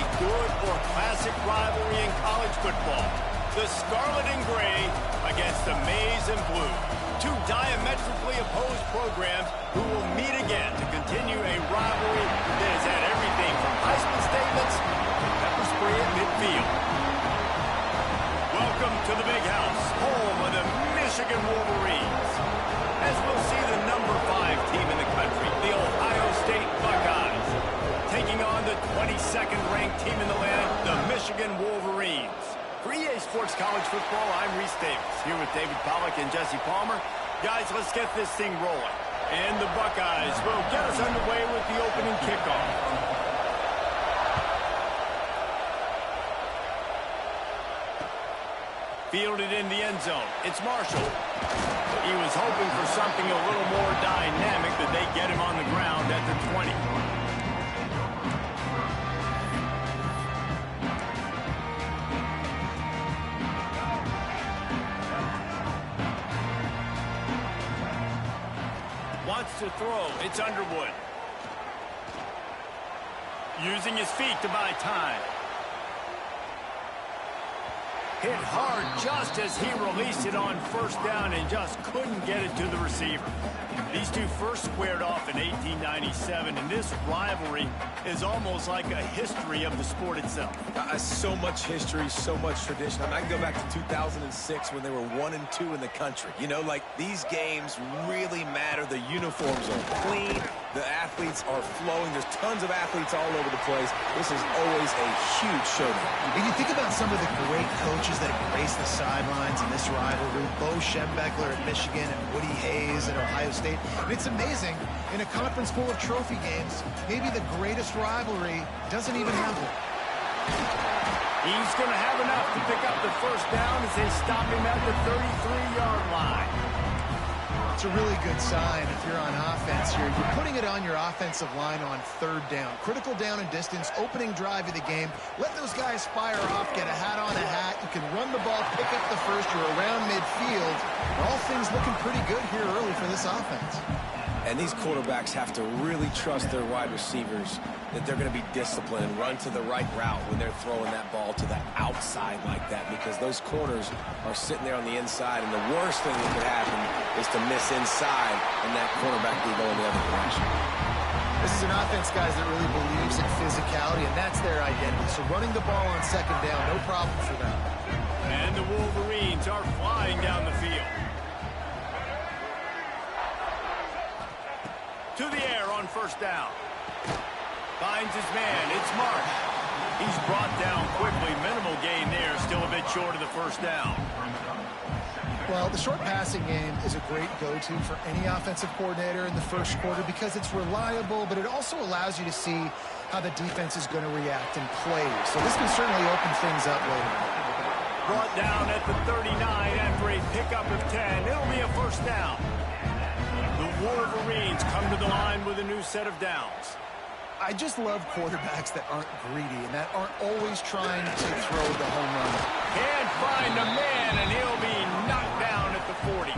a good or classic rivalry in college football. The Scarlet and Gray against the Maize and Blue. Two diametrically opposed programs who will meet again to continue a rivalry that has had everything from Heisman statements to pepper spray at midfield. Welcome to the Big House, home of the Michigan Wolverines. As we'll see the number 5 team in the country, the Ohio State Buckeyes, taking on the 22nd ranked team in the land, the Michigan Wolverines. For EA Sports College Football, I'm Reese Davis, here with David Pollack and Jesse Palmer. Guys, let's get this thing rolling. And the Buckeyes will get us underway with the opening kickoff. Fielded in the end zone. It's Marshall. He was hoping for something a little more dynamic, but they get him on the ground at the 20. Wants to throw. It's Underwood. Using his feet to buy time. Hit hard just as he released it on first down and just couldn't get it to the receiver. These two first squared off in 1897, and this rivalry is almost like a history of the sport itself. So much history, so much tradition. I mean, I can go back to 2006 when they were 1 and 2 in the country. You know, like, these games really matter. The uniforms are clean. The athletes are flowing. There's tons of athletes all over the place. This is always a huge showdown. And you think about some of the great coaches that have graced the sidelines in this rivalry. Bo Schembechler at Michigan and Woody Hayes at Ohio State. And it's amazing, in a conference full of trophy games, maybe the greatest rivalry doesn't even have one. He's going to have enough to pick up the first down as they stop him at the 33-yard line. It's a really good sign if you're on offense here. You're putting it on your offensive line on third down. Critical down and distance, opening drive of the game. Let those guys fire off, get a hat on a hat. You can run the ball, pick up the first. You're around midfield. All things looking pretty good here early for this offense. And these quarterbacks have to really trust their wide receivers that they're going to be disciplined and run to the right route when they're throwing that ball to the outside like that, because those corners are sitting there on the inside, and the worst thing that could happen is to miss inside and that quarterback be going the other direction. This is an offense, guys, that really believes in physicality, and that's their identity. So running the ball on second down, no problem for them. And the Wolverines are flying down the field. To the air on first down. Finds his man. It's Marsh. He's brought down quickly. Minimal gain there. Still a bit short of the first down. Well, the short passing game is a great go-to for any offensive coordinator in the first quarter because it's reliable, but it also allows you to see how the defense is going to react and play. So this can certainly open things up later. Brought down at the 39 after a pickup of 10. It'll be a first down. The Wolverines come to the line with a new set of downs. I just love quarterbacks that aren't greedy and that aren't always trying to throw the home run. Can't find a man, and he'll be knocked down at the 40.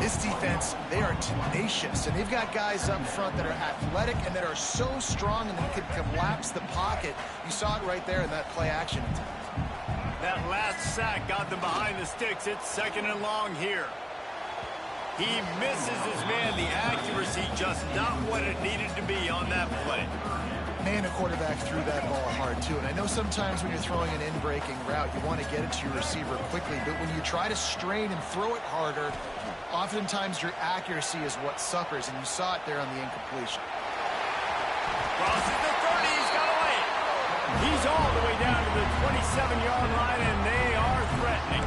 This defense, they are tenacious, and they've got guys up front that are athletic and that are so strong and they can collapse the pocket. You saw it right there in that play action attempt. That last sack got them behind the sticks. It's second and long here. He misses his man. The accuracy just not what it needed to be on that play. Man, a quarterback threw that ball hard, too. And I know sometimes when you're throwing an in-breaking route, you want to get it to your receiver quickly. But when you try to strain and throw it harder, oftentimes your accuracy is what suffers. And you saw it there on the incompletion. Crosses the 30. He's got away. He's all the way down to the 27-yard line, and they are threatening.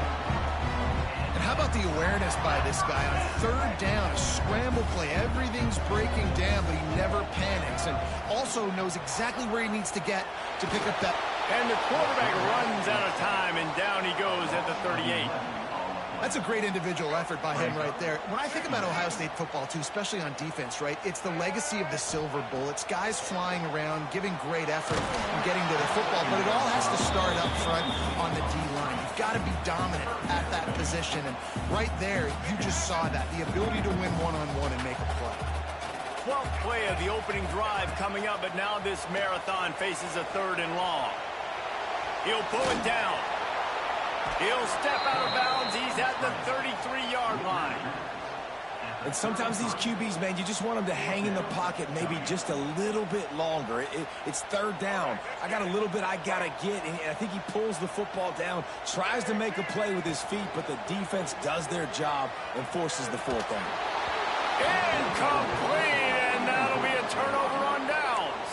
How about the awareness by this guy on third down, a scramble play. Everything's breaking down, but he never panics and also knows exactly where he needs to get to pick up that. And the quarterback runs out of time, and down he goes at the 38. That's a great individual effort by him right there. When I think about Ohio State football, too, especially on defense, right, it's the legacy of the Silver Bullets, guys flying around, giving great effort and getting to the football, but it all has to start up front on the D-line. You've got to be dominant at that position, and right there, you just saw that, the ability to win one-on-one and make a play. 12th play of the opening drive coming up, but now this marathon faces a 3rd and long. He'll pull it down. He'll step out of bounds. He's at the 33-yard line. And sometimes these QBs, man, you just want them to hang in the pocket maybe just a little bit longer. It's 3rd down. I got a little bit I got to get, and I think he pulls the football down, tries to make a play with his feet, but the defense does their job and forces the 4th down. Incomplete, and that'll be a turnover on downs.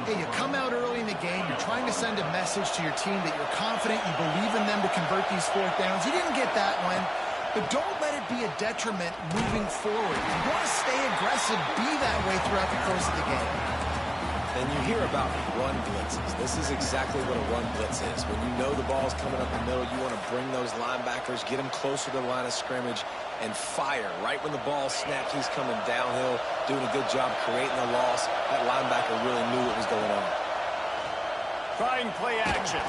Hey, you come out early in the game, you're trying to send a message to your team that you're confident, you believe in them to convert these 4th downs. You didn't get that one. But don't let it be a detriment moving forward. If you want to stay aggressive, be that way throughout the course of the game. And you hear about run blitzes. This is exactly what a run blitz is. When you know the ball's coming up the middle, you want to bring those linebackers, get them closer to the line of scrimmage, and fire. Right when the ball snaps, he's coming downhill, doing a good job creating the loss. That linebacker really knew what was going on. Trying play action.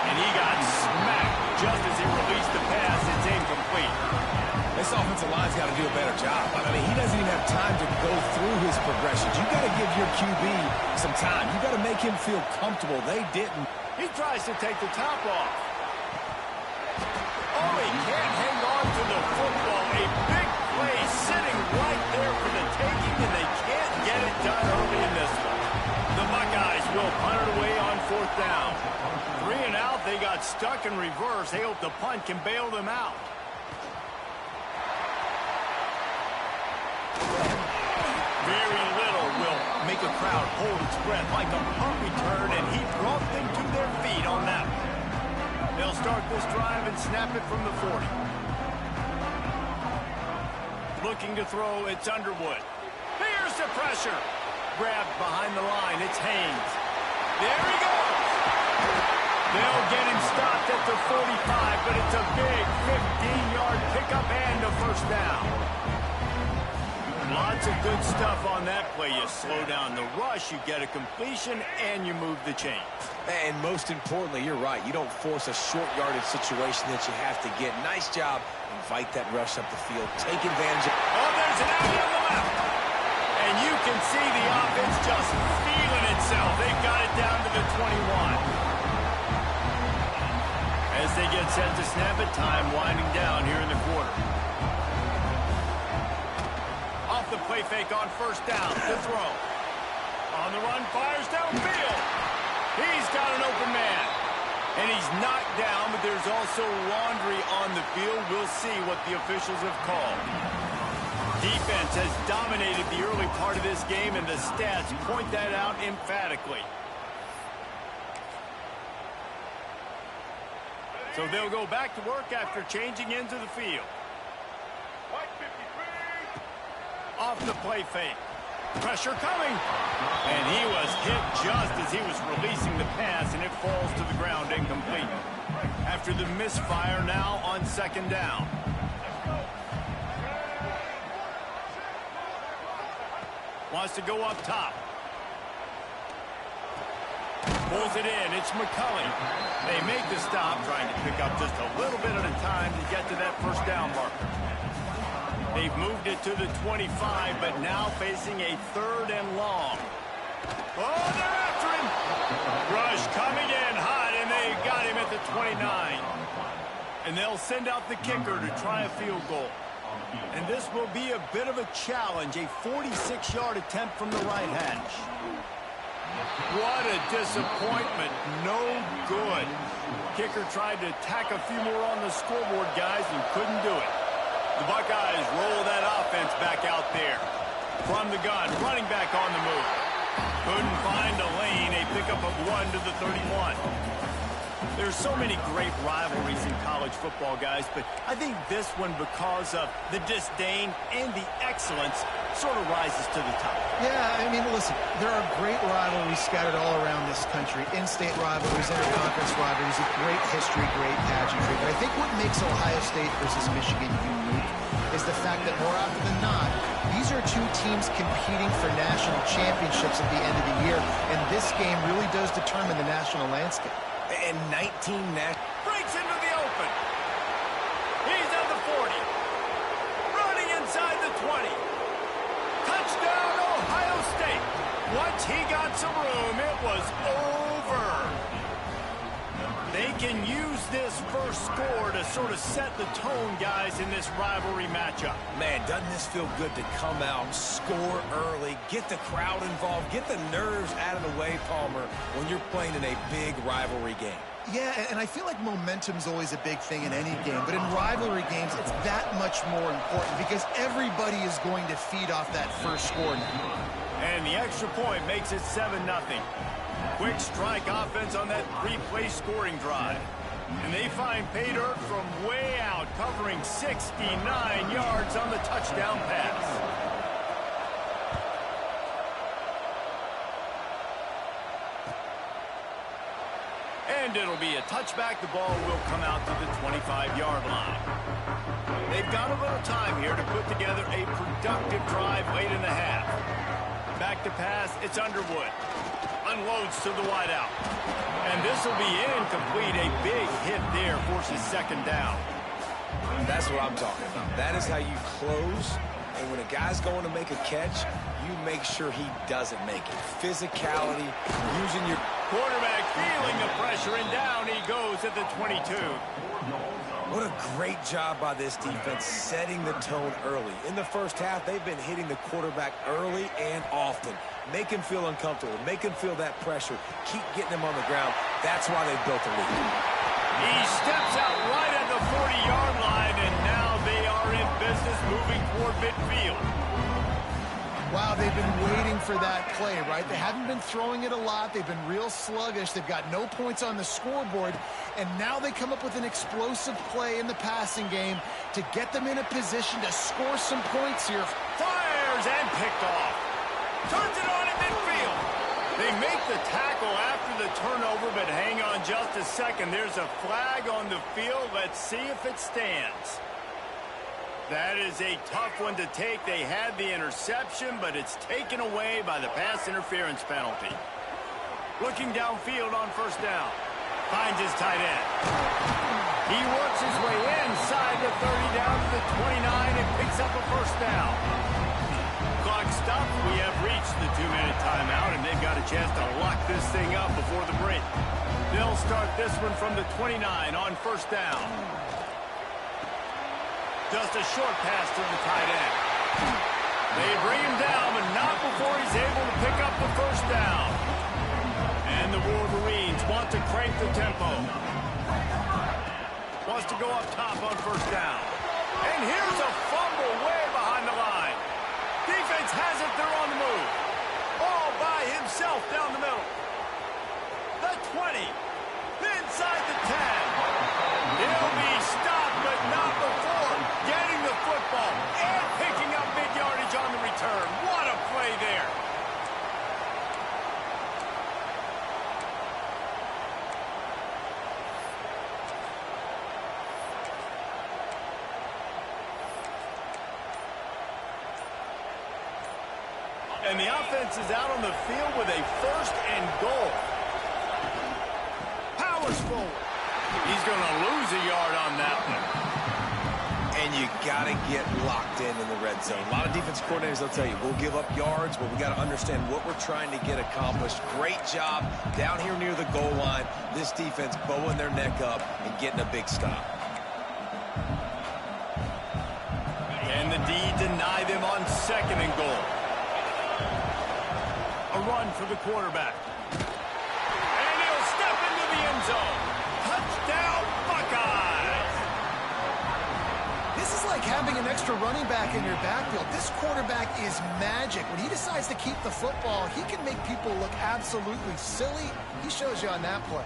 And he got smacked just as he released the pass. It's incomplete. This offensive line's got to do a better job. I mean, he doesn't even have time to go through his progressions. You got to give your QB some time. You got to make him feel comfortable. They didn't. He tries to take the top off. Oh, he can't hang on to the football. A big play sitting right there for the taking, and they can't get it done early in this one. The Buckeyes will punt it away on 4th down. 3 and out, they got stuck in reverse. They hope the punt can bail them out. Very little will make a crowd hold its breath like a punt return, and he brought them to their feet on that one. They'll start this drive and snap it from the 40. Looking to throw, it's Underwood. Here's the pressure. Grabbed behind the line, it's Haynes. There he goes. They'll get him stopped at the 45, but it's a big 15-yard pickup and a 1st down. Lots of good stuff on that play. You slow down the rush, you get a completion, and you move the chains. And most importantly, you're right. You don't force a short yardage situation that you have to get. Nice job. Invite that rush up the field. Take advantage of... Oh, there's an alley on the left. And you can see the offense just feeling itself. They've got it down to the 21. As they get set to snap it, time winding down here in the quarter. Off the play fake on 1st down. The throw. On the run, fires downfield. He's got an open man. And he's knocked down, but there's also laundry on the field. We'll see what the officials have called. Defense has dominated the early part of this game, and the stats point that out emphatically. So they'll go back to work after changing into the field. Off the play fake. Pressure coming. And he was hit just as he was releasing the pass, and it falls to the ground incomplete. After the misfire, now on 2nd down. Wants to go up top. Pulls it in. It's McCulley. They make the stop, trying to pick up just a little bit at a time to get to that 1st down marker. They've moved it to the 25, but now facing a 3rd and long. Oh, they're after him. Rush coming in hot, and they got him at the 29. And they'll send out the kicker to try a field goal. And this will be a bit of a challenge, a 46-yard attempt from the right hash. What a disappointment. No good. Kicker tried to tack a few more on the scoreboard, guys, and couldn't do it. The Buckeyes roll that offense back out there. From the gun, running back on the move. Couldn't find a lane. A pickup of 1 to the 31. There's so many great rivalries in college football, guys, but I think this one, because of the disdain and the excellence, sort of rises to the top. Yeah, I mean, listen, there are great rivalries scattered all around this country. In-state rivalries, inter-conference rivalries, with great history, great pageantry. But I think what makes Ohio State versus Michigan unique is the fact that more often than not, these are two teams competing for national championships at the end of the year, and this game really does determine the national landscape. And 19 breaks into the open. He's at the 40. Running inside the 20. Once he got some room, it was over. They can use this first score to sort of set the tone, guys, in this rivalry matchup. Man, doesn't this feel good to come out, score early, get the crowd involved, get the nerves out of the way, Palmer, when you're playing in a big rivalry game. Yeah, and I feel like momentum's always a big thing in any game, but in rivalry games, it's that much more important because everybody is going to feed off that first score now. And the extra point makes it 7-0. Quick strike offense on that three-play scoring drive. And they find pay dirt from way out, covering 69 yards on the touchdown pass. And it'll be a touchback. The ball will come out to the 25-yard line. They've got a little time here to put together a productive drive late in the half. Back to pass, it's Underwood. Unloads to the wideout. And this will be incomplete. A big hit there forces second down. That's what I'm talking about. That is how you close. And when a guy's going to make a catch, you make sure he doesn't make it. Physicality, using your quarterback feeling the pressure, and down he goes at the 22. What a great job by this defense setting the tone early. In the first half, they've been hitting the quarterback early and often. Make him feel uncomfortable. Make him feel that pressure. Keep getting him on the ground. That's why they built a lead. He steps out right at the 40-yard line, and now they are in business moving toward midfield. Wow, they've been waiting for that play, right? They haven't been throwing it a lot. They've been real sluggish. They've got no points on the scoreboard. And now they come up with an explosive play in the passing game to get them in a position to score some points here. Fires and picked off. Turns it on at midfield. They make the tackle after the turnover, but hang on just a second. There's a flag on the field. Let's see if it stands. That is a tough one to take. They had the interception, but it's taken away by the pass interference penalty. Looking downfield on first down. Finds his tight end. He works his way inside the 30 down to the 29 and picks up a first down. Clock stopped. We have reached the 2-minute timeout, and they've got a chance to lock this thing up before the break. They'll start this one from the 29 on first down. Just a short pass to the tight end. They bring him down, but not before he's able to pick up the first down. And the Wolverines want to crank the tempo. Wants to go up top on first down. And here's a fumble way behind the line. Defense has it, they're on the move. All by himself down the middle. The 20. Inside the 10. He'll be stopped, but not before getting the football and picking up big yardage on the return. What a play there. And the offense is out on the field with a first and goal. Powers forward. He's going to lose a yard on that one. And you got to get locked in the red zone. A lot of defense coordinators, they'll tell you, we'll give up yards, but we got to understand what we're trying to get accomplished. Great job down here near the goal line. This defense bowing their neck up and getting a big stop. And the D deny them on second and goal. A run for the quarterback. And he'll step into the end zone. Touchdown, Buckeyes! This is like having an extra running back in your backfield. This quarterback is magic. When he decides to keep the football, he can make people look absolutely silly. He shows you on that play.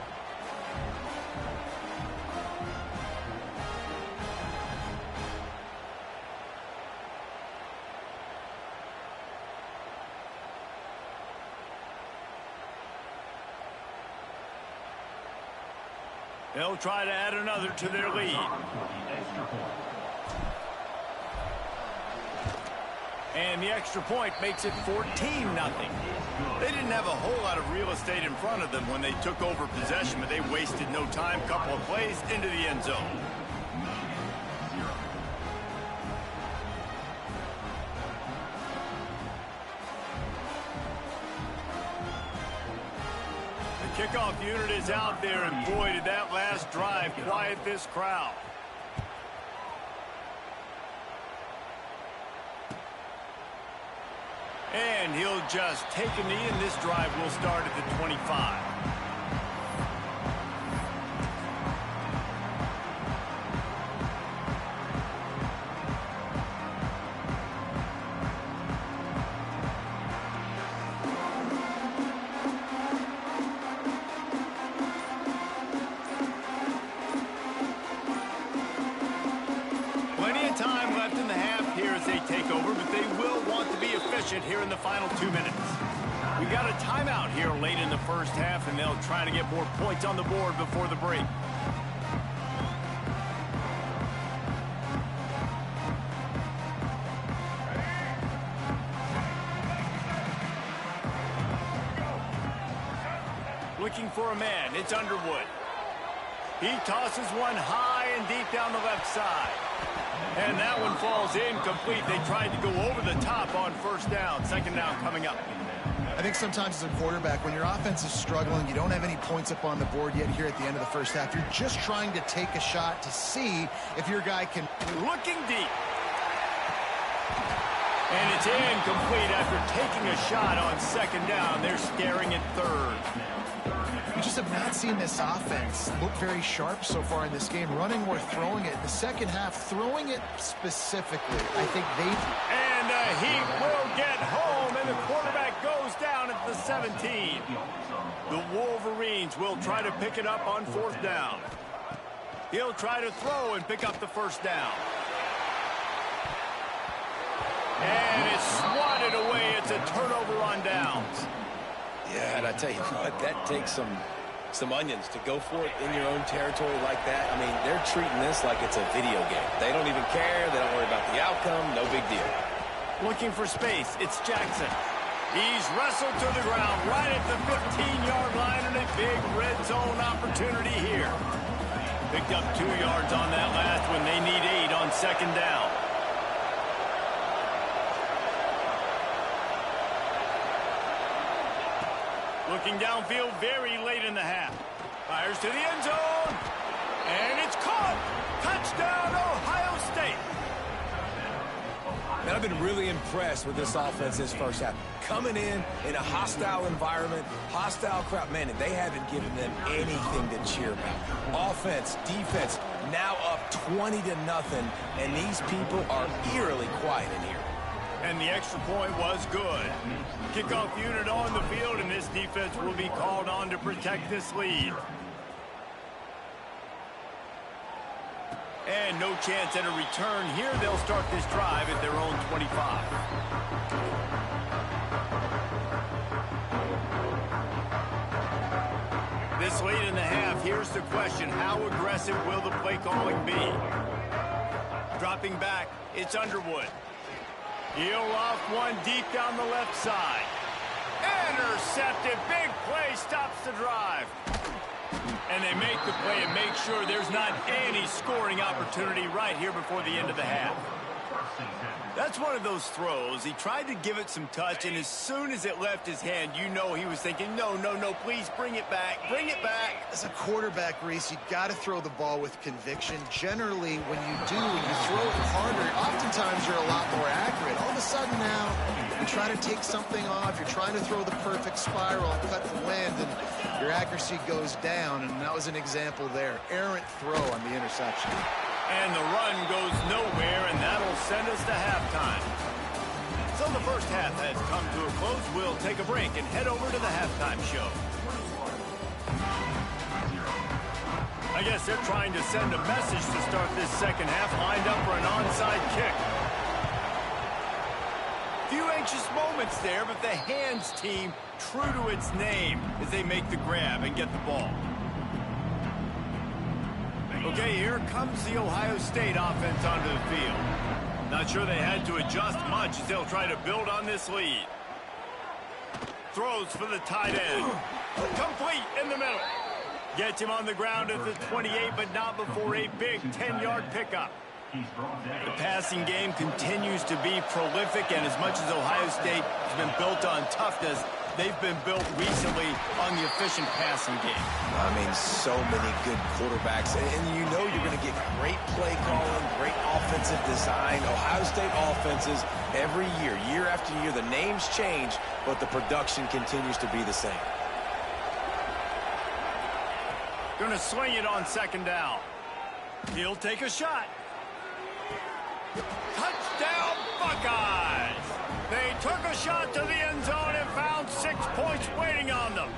They'll try to add another to their lead. And the extra point makes it 14-0. They didn't have a whole lot of real estate in front of them when they took over possession, but they wasted no time. Couple of plays into the end zone. Kickoff unit is out there, and boy, did that last drive quiet this crowd. And he'll just take a knee, and this drive will start at the 25. Time left in the half here as they take over, but they will want to be efficient here in the final 2 minutes. We got a timeout here late in the first half, and they'll try to get more points on the board before the break. Looking for a man, it's Underwood. He tosses one high and deep down the left side. And that one falls incomplete. They tried to go over the top on first down. Second down coming up. I think sometimes as a quarterback, when your offense is struggling, you don't have any points up on the board yet here at the end of the first half. You're just trying to take a shot to see if your guy can... Looking deep. And it's incomplete after taking a shot on second down. They're staring at third. We just have not seen this offense look very sharp so far in this game, running or throwing it. In the second half, throwing it specifically, I think they... And he will get home, and the quarterback goes down at the 17. The Wolverines will try to pick it up on fourth down. He'll try to throw and pick up the first down. And it's swatted away. It's a turnover on downs. Yeah, and I tell you what, that takes some onions to go for it in your own territory like that. I mean, they're treating this like it's a video game. They don't even care. They don't worry about the outcome. No big deal. Looking for space. It's Jackson. He's wrestled to the ground right at the 15-yard line, and a big red zone opportunity here. Picked up 2 yards on that last one. They need 8 on second down. Looking downfield very late in the half. Fires to the end zone. And it's caught. Touchdown, Ohio State. And I've been really impressed with this offense this first half. Coming in a hostile environment, hostile crowd. Man, they haven't given them anything to cheer about. Offense, defense, now up 20-0, and these people are eerily quiet in here. And the extra point was good. Kickoff unit on the field, and this defense will be called on to protect this lead. And no chance at a return here. They'll start this drive at their own 25. This late in the half, here's the question. How aggressive will the play calling be? Dropping back, it's Underwood. He'll off one deep down the left side. Intercepted. Big play stops the drive. And they make the play and make sure there's not any scoring opportunity right here before the end of the half. That's one of those throws. He tried to give it some touch, and as soon as it left his hand, you know he was thinking, no, please bring it back, bring it back. As a quarterback, Reese, you got to throw the ball with conviction. Generally, when you do, when you throw it harder, oftentimes you're a lot more accurate. All of a sudden now, you try to take something off, you're trying to throw the perfect spiral and cut the wind, and your accuracy goes down, and that was an example there. Errant throw on the interception. And the run goes nowhere, and that'll send us to halftime. So the first half has come to a close. We'll take a break and head over to the halftime show. I guess they're trying to send a message to start this second half, lined up for an onside kick. Few anxious moments there, but the hands team true to its name as they make the grab and get the ball. Okay, here comes the Ohio State offense onto the field. Not sure they had to adjust much as they'll try to build on this lead. Throws for the tight end. Complete in the middle. Gets him on the ground at the 28, but not before a big 10-yard pickup. The passing game continues to be prolific, and as much as Ohio State has been built on toughness, they've been built recently on the efficient passing game. I mean, so many good quarterbacks. And you know you're going to get great play calling, great offensive design. Ohio State offenses every year, year after year, the names change, but the production continues to be the same. Going to sling it on second down. He'll take a shot. Touchdown, Buckeyes! They took a shot to the end zone and found 6 points waiting on them.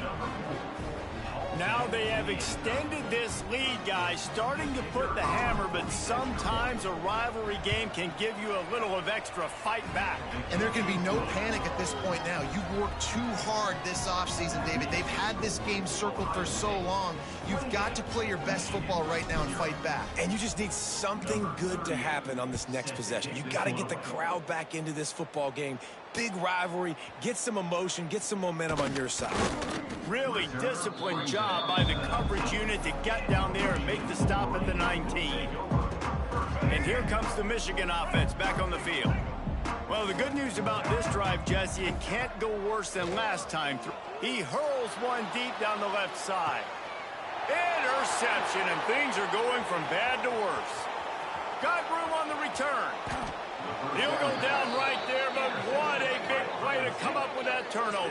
Now they have extended this lead, guys, starting to put the hammer, but sometimes a rivalry game can give you a little of extra fight back. And there can be no panic at this point now. You've worked too hard this offseason, David. They've had this game circled for so long. You've got to play your best football right now and fight back. And you just need something good to happen on this next possession. You got to get the crowd back into this football game. Big rivalry, get some emotion, get some momentum on your side. Really disciplined job by the coverage unit to get down there and make the stop at the 19. And here comes the Michigan offense back on the field. Well, the good news about this drive, Jesse, it can't go worse than last time. He hurls one deep down the left side. Interception, and things are going from bad to worse. Got room on the return. He'll go down right there, but what a big play to come up with that turnover.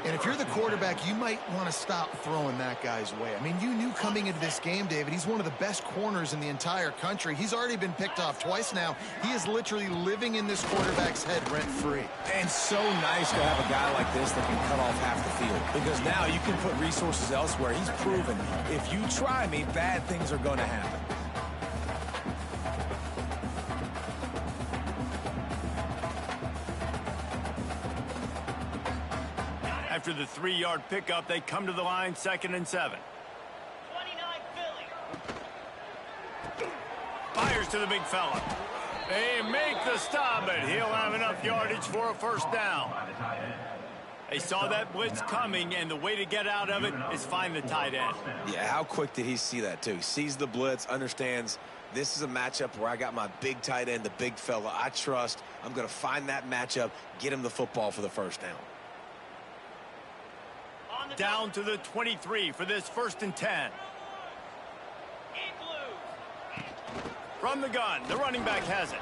And if you're the quarterback, you might want to stop throwing that guy's way. I mean, you knew coming into this game, David, he's one of the best corners in the entire country. He's already been picked off twice now. He is literally living in this quarterback's head rent-free. And so nice to have a guy like this that can cut off half the field. Because now you can put resources elsewhere. He's proven if you try me, bad things are going to happen. After the 3-yard pickup, they come to the line, 2nd and 7. 29 Philly. Fires to the big fella. They make the stop, but he'll have enough yardage for a first down. They saw that blitz coming, and the way to get out of it is find the tight end. Yeah, how quick did he see that, too? He sees the blitz, understands this is a matchup where I got my big tight end, the big fella I trust. I'm going to find that matchup, get him the football for the first down. Down to the 23 for this 1st and 10. From the gun, the running back has it.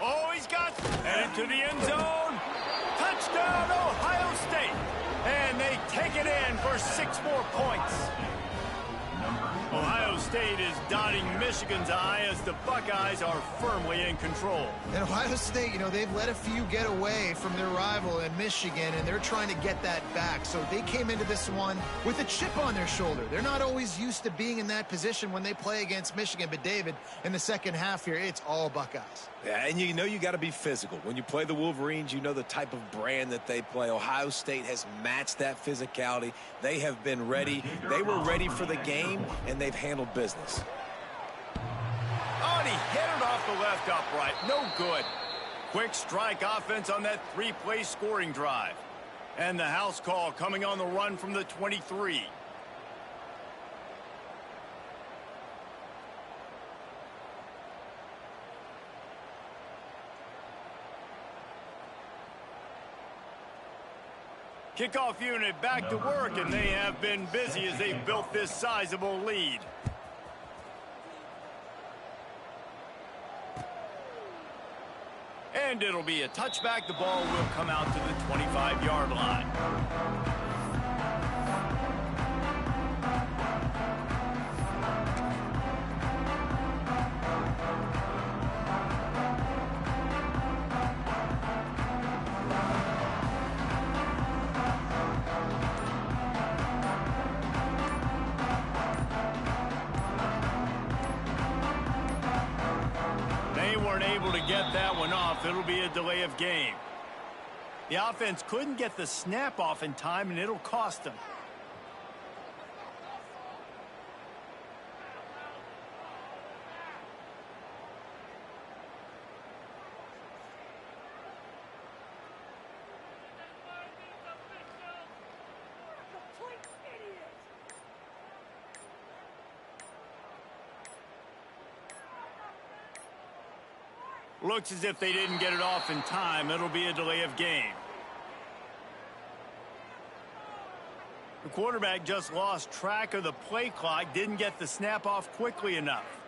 Oh, he's got headed to the end zone. Touchdown, Ohio State. And they take it in for 6 more points. Ohio State is dotting Michigan's eye as the Buckeyes are firmly in control. And Ohio State, you know, they've let a few get away from their rival in Michigan, and they're trying to get that back. So they came into this one with a chip on their shoulder. They're not always used to being in that position when they play against Michigan. But, David, in the second half here, it's all Buckeyes. Yeah, and you know you got to be physical. When you play the Wolverines, you know the type of brand that they play. Ohio State has matched that physicality. They have been ready. They were ready for the game, and they've handled business. Oh, and he hit it off the left upright. No good. Quick strike offense on that 3-play scoring drive. And the house call coming on the run from the 23. Kickoff unit back to work, and they have been busy as they've built this sizable lead. And it'll be a touchback. The ball will come out to the 25-yard line. Get that one off. It'll be a delay of game. The offense couldn't get the snap off in time, and it'll cost them. Looks as if they didn't get it off in time. It'll be a delay of game. The quarterback just lost track of the play clock, didn't get the snap off quickly enough.